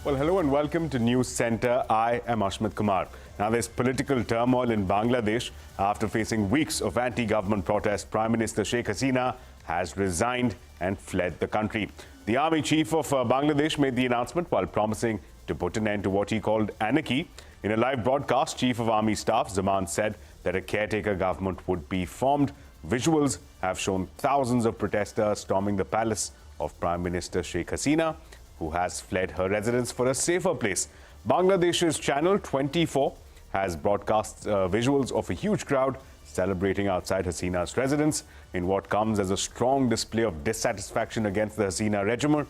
Well, hello and welcome to News Center. I am Ashmit Kumar. Now, there's political turmoil in Bangladesh. After facing weeks of anti-government protest, Prime Minister Sheikh Hasina has resigned and fled the country. The army chief of Bangladesh made the announcement while promising to put an end to what he called anarchy. In a live broadcast, Chief of Army Staff Zaman said that a caretaker government would be formed. Visuals have shown thousands of protesters storming the palace of Prime Minister Sheikh Hasina, who has fled her residence for a safer place. Bangladesh's Channel 24 has broadcast visuals of a huge crowd celebrating outside Hasina's residence in what comes as a strong display of dissatisfaction against the Hasina regime.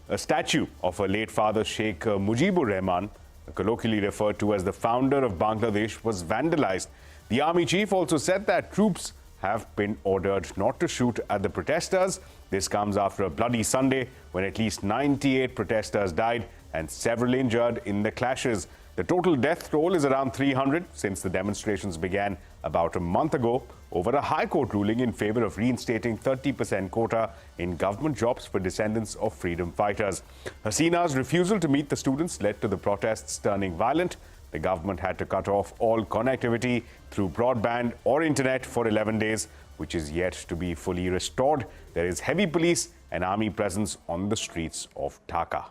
A statue of her late father, Sheikh Mujibur Rahman, colloquially referred to as the founder of Bangladesh, was vandalized. The army chief also said that troops have been ordered not to shoot at the protesters. This comes after a bloody Sunday when at least 98 protesters died and several injured in the clashes. The total death toll is around 300 since the demonstrations began about a month ago over a High Court ruling in favor of reinstating 30% quota in government jobs for descendants of freedom fighters. Hasina's refusal to meet the students led to the protests turning violent. The government had to cut off all connectivity through broadband or internet for 11 days, which is yet to be fully restored. There is heavy police and army presence on the streets of Dhaka.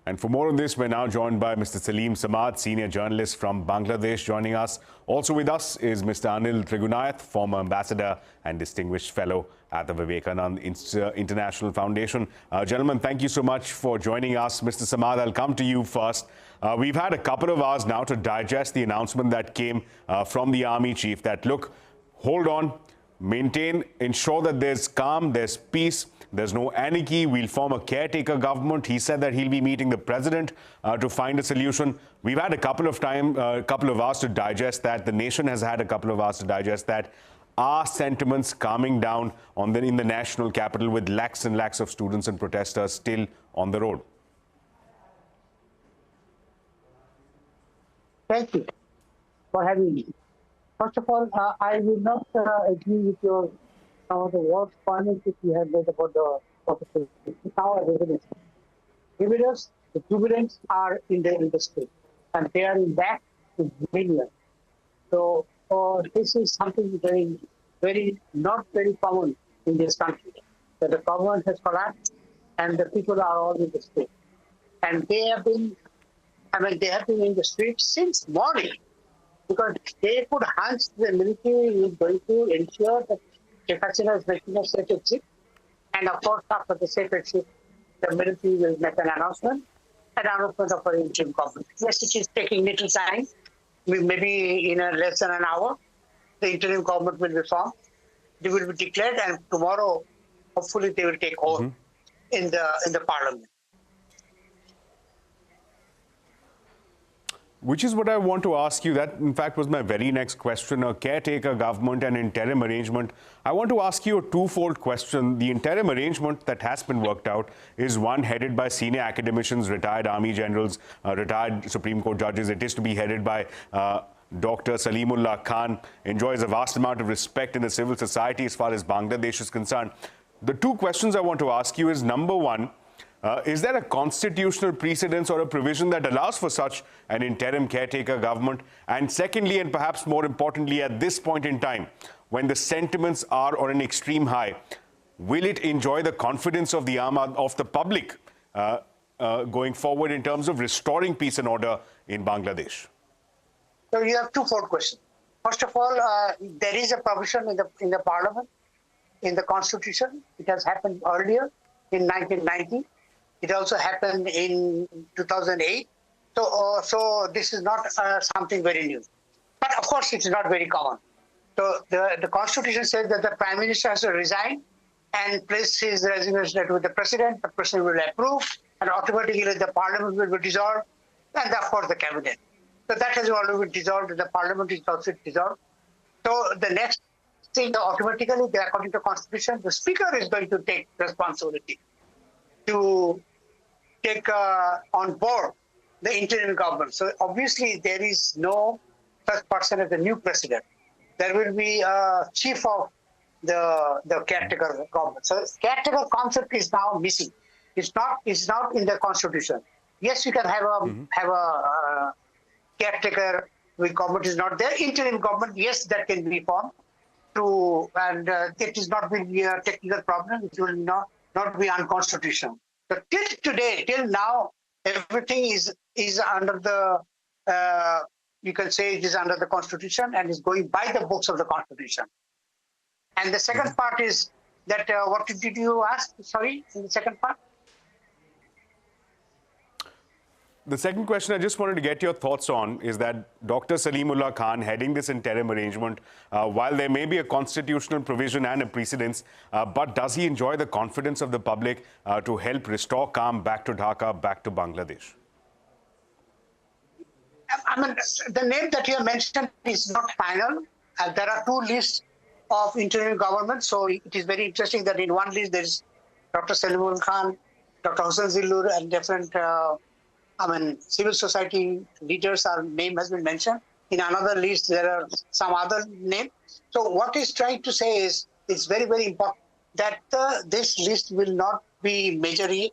And for more on this, we're now joined by Mr. Salim Samad, senior journalist from Bangladesh, joining us. Also with us is Mr. Anil Trigunath, former ambassador and distinguished fellow at the Vivekanand International Foundation. Gentlemen, thank you so much for joining us. Mr. Samad, I'll come to you first. We've had a couple of hours now to digest the announcement that came from the army chief that, look, hold on, ensure that there's calm, there's peace, there's no anarchy, we'll form a caretaker government. He said that he'll be meeting the president to find a solution. We've had a couple of hours to digest that. The nation has had a couple of hours to digest that. Are sentiments calming down in the national capital with lakhs and lakhs of students and protesters still on the road? Thank you for having me. First of all, I will not agree with some of the words comments that you have made about the topic. Now, evidence, the jubilants are in the state, and they are in back to millions. So this is something not very common in this country, that the government has collapsed and the people are all in the street. And they have been in the street since morning, because they could hunch the military is going to ensure that Sheikh Hasina is making a safe exit. And of course, after the safe exit, the military will make an announcement of an interim government. Yes, it is taking little time. Maybe in less than an hour, the interim government will be formed. They will be declared, and tomorrow, hopefully, they will take hold in the parliament. Which is what I want to ask you. That, in fact, was my very next question. A caretaker government and interim arrangement. I want to ask you a twofold question. The interim arrangement that has been worked out is one headed by senior academicians, retired army generals, retired Supreme Court judges. It is to be headed by Dr. Salimullah Khan. Enjoys a vast amount of respect in the civil society as far as Bangladesh is concerned. The two questions I want to ask you is, number one, is there a constitutional precedence or a provision that allows for such an interim caretaker government? And secondly, and perhaps more importantly, at this point in time, when the sentiments are on an extreme high, will it enjoy the confidence of the public going forward in terms of restoring peace and order in Bangladesh? So you have twofold questions. First of all, there is a provision in the parliament, in the constitution. It has happened earlier in 1990. It also happened in 2008. So this is not something very new. But of course, it's not very common. So the constitution says that the prime minister has to resign and place his resignation with the president. The president will approve, and automatically the parliament will be dissolved, and of course the cabinet. So that has already been dissolved, and the parliament is also dissolved. So the next thing, automatically, according to the constitution, the speaker is going to take responsibility to take on board the interim government. So obviously there is no such person as the new president. There will be a chief of the caretaker government. So caretaker concept is now missing. It's not in the constitution. Yes, you can have a caretaker when government is not there. Interim government, yes, that can be formed and it is not will be a technical problem. It will not be unconstitutional. But till now, everything is under the you can say it is under the constitution and is going by the books of the constitution. And the second part is that what did you ask? Sorry, in the second part. The second question I just wanted to get your thoughts on is that Dr. Salimullah Khan heading this interim arrangement, while there may be a constitutional provision and a precedence, but does he enjoy the confidence of the public to help restore calm back to Dhaka, back to Bangladesh? I mean, the name that you have mentioned is not final. There are two lists of interim government, so it is very interesting that in one list there is Dr. Salimullah Khan, Dr. Hussain Zillur, and different civil society leaders' name has been mentioned. In another list, there are some other names. So what he's trying to say is it's very, very important that this list will not be majorly.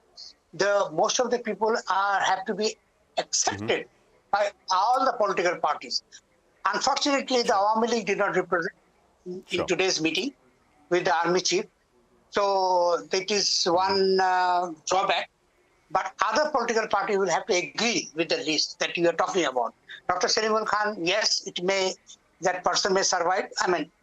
Most of the people have to be accepted by all the political parties. Unfortunately, the Awami League did not represent in today's meeting with the army chief. So that is one drawback. But other political parties will have to agree with the list that you are talking about. Dr. Salimullah Khan, yes, that person may survive,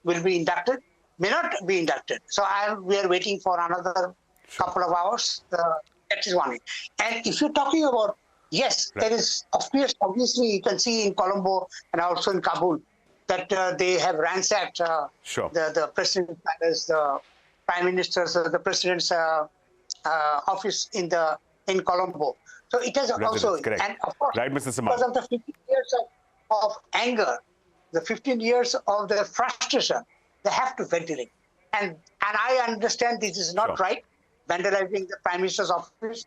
will be inducted, may not be inducted. So we are waiting for another couple of hours. That is one. And if you're talking about, yes, there is, obviously, you can see in Colombo and also in Kabul that they have ransacked the president's palace, the prime minister's, the president's office in Colombo. So it has also, and of course, because of the 15 years of anger, the 15 years of the frustration, they have to ventilate. And I understand this is not right, vandalizing the Prime Minister's office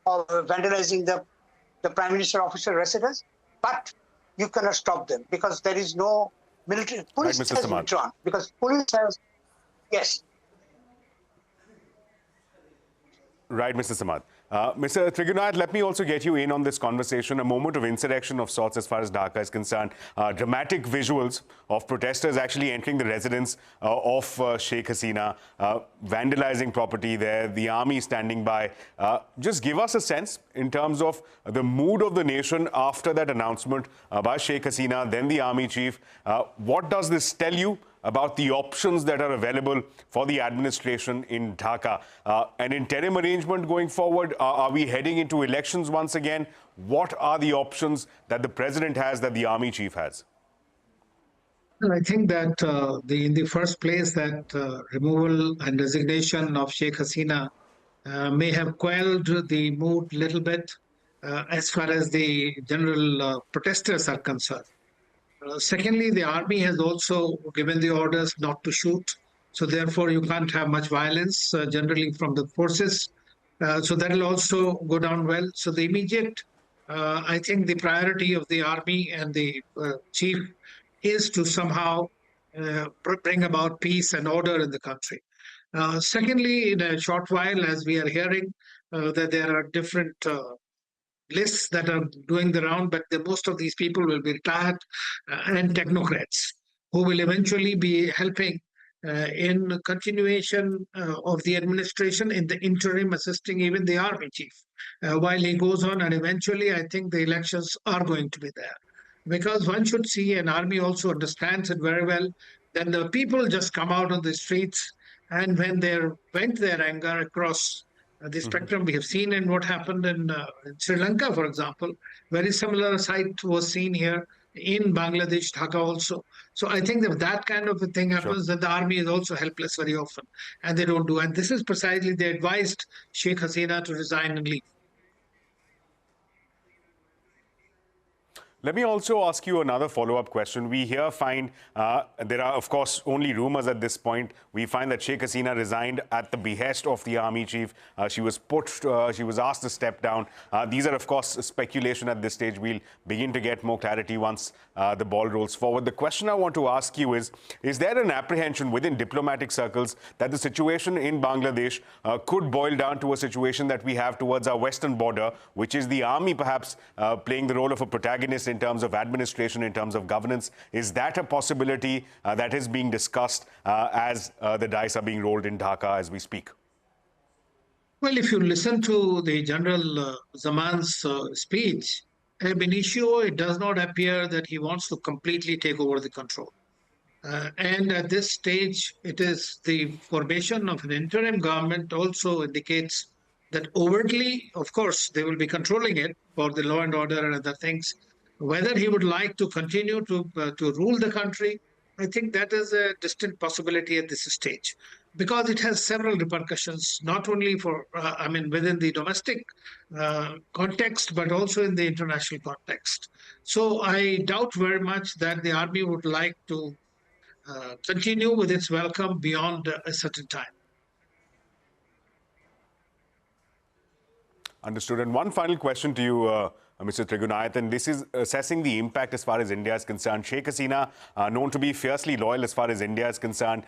or vandalizing the Prime Minister officer residence, but you cannot stop them because there is no military. Police has withdrawn because police has, yes. Right, Mr. Samad. Mr. Trigunath, let me also get you in on this conversation. A moment of insurrection of sorts as far as Dhaka is concerned. Dramatic visuals of protesters actually entering the residence of Sheikh Hasina, vandalizing property there, the army standing by. Just give us a sense in terms of the mood of the nation after that announcement by Sheikh Hasina, then the army chief. What does this tell you about the options that are available for the administration in Dhaka? An interim arrangement going forward? Are we heading into elections once again? What are the options that the president has, that the army chief has? I think that in the first place that removal and resignation of Sheikh Hasina may have quelled the mood a little bit as far as the general protesters are concerned. Secondly, the army has also given the orders not to shoot. So therefore, you can't have much violence generally from the forces. So that will also go down well. So the immediate, I think the priority of the army and the chief is to somehow bring about peace and order in the country. Secondly, in a short while, as we are hearing, that there are different lists that are doing the round, but most of these people will be retired and technocrats who will eventually be helping in continuation of the administration in the interim, assisting even the army chief while he goes on. And eventually, I think the elections are going to be there. Because one should see, and army also understands it very well, then the people just come out on the streets, and when they vent their anger across the spectrum, we have seen in what happened in Sri Lanka, for example. Very similar sight was seen here in Bangladesh, Dhaka also. So I think that that kind of a thing happens, that the army is also helpless very often, and they don't do. And this is precisely, they advised Sheikh Hasina to resign and leave. Let me also ask you another follow-up question. We here find there are, of course, only rumors at this point. We find that Sheikh Hasina resigned at the behest of the army chief. She was asked to step down. These are, of course, speculation at this stage. We'll begin to get more clarity once the ball rolls forward. The question I want to ask you is there an apprehension within diplomatic circles that the situation in Bangladesh could boil down to a situation that we have towards our western border, which is the army perhaps playing the role of a protagonist in terms of administration, in terms of governance? Is that a possibility that is being discussed as the dice are being rolled in Dhaka as we speak? Well, if you listen to the General Zaman's speech, ab initio, it does not appear that he wants to completely take over the control. And at this stage, it is the formation of an interim government also indicates that overtly, of course, they will be controlling it for the law and order and other things. Whether he would like to continue to rule the country, I think that is a distant possibility at this stage, because it has several repercussions, not only for, within the domestic context, but also in the international context. So I doubt very much that the army would like to continue with its welcome beyond a certain time. Understood. And one final question to you, Mr. Trigunayathan. This is assessing the impact as far as India is concerned. Sheikh Hasina, known to be fiercely loyal as far as India is concerned.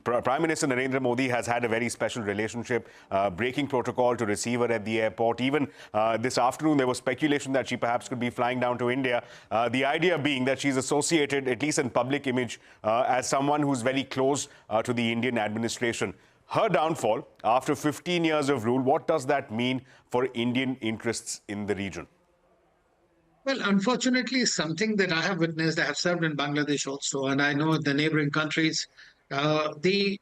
Prime Minister Narendra Modi has had a very special relationship, breaking protocol to receive her at the airport. Even this afternoon, there was speculation that she perhaps could be flying down to India. The idea being that she's associated, at least in public image, as someone who's very close to the Indian administration. Her downfall after 15 years of rule, what does that mean for Indian interests in the region? Well, unfortunately, something that I have witnessed. I have served in Bangladesh also, and I know the neighboring countries. India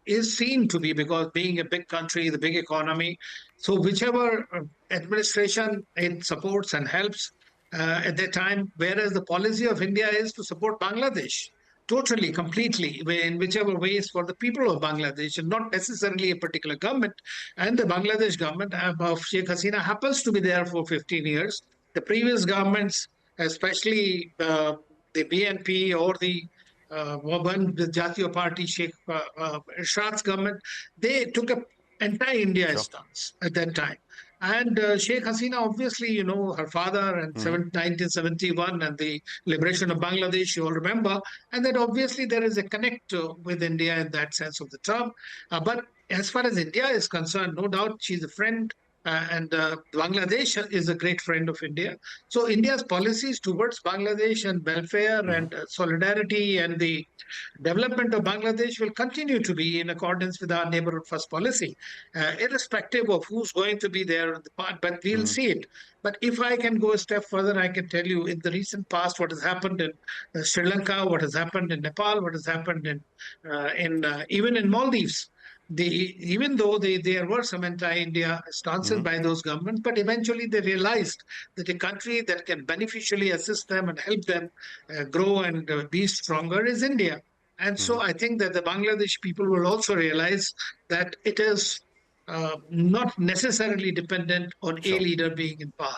is seen to be, because being a big country, the big economy. So whichever administration it supports and helps at that time, whereas the policy of India is to support Bangladesh. Totally, completely, in whichever way is for the people of Bangladesh, and not necessarily a particular government. And the Bangladesh government of Sheikh Hasina happens to be there for 15 years. The previous governments, especially the BNP or the Jatiya Party, Sheikh Shah's government, they took an anti-India stance at that time. And Sheikh Hasina, obviously, her father and 1971 and the liberation of Bangladesh, you all remember. And that obviously there is a connect with India in that sense of the term. But as far as India is concerned, no doubt she's a friend. And Bangladesh is a great friend of India. So India's policies towards Bangladesh and welfare and solidarity and the development of Bangladesh will continue to be in accordance with our neighborhood first policy, irrespective of who's going to be there in the part, but we'll see it. But if I can go a step further, I can tell you in the recent past what has happened in Sri Lanka, what has happened in Nepal, what has happened even in Maldives. Even though there were some anti-India stances by those governments, but eventually they realized that a country that can beneficially assist them and help them grow and be stronger is India. And so I think that the Bangladesh people will also realize that it is not necessarily dependent on a leader being in power.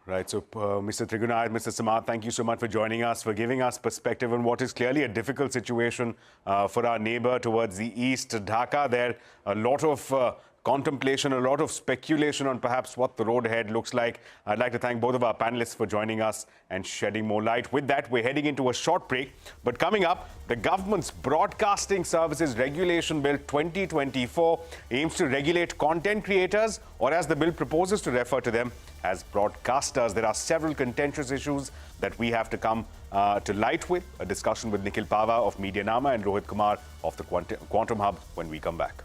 Right. So, Mr. Trigunayathan, Mr. Samad, thank you so much for joining us, for giving us perspective on what is clearly a difficult situation for our neighbor towards the east, Dhaka. There a lot of contemplation, a lot of speculation on perhaps what the road ahead looks like. I'd like to thank both of our panelists for joining us and shedding more light. With that, we're heading into a short break. But coming up, the government's Broadcasting Services Regulation Bill 2024 aims to regulate content creators, or as the bill proposes to refer to them, as broadcasters. There are several contentious issues that we have to come to light with. A discussion with Nikhil Pava of Medianama and Rohit Kumar of the Quantum Hub when we come back.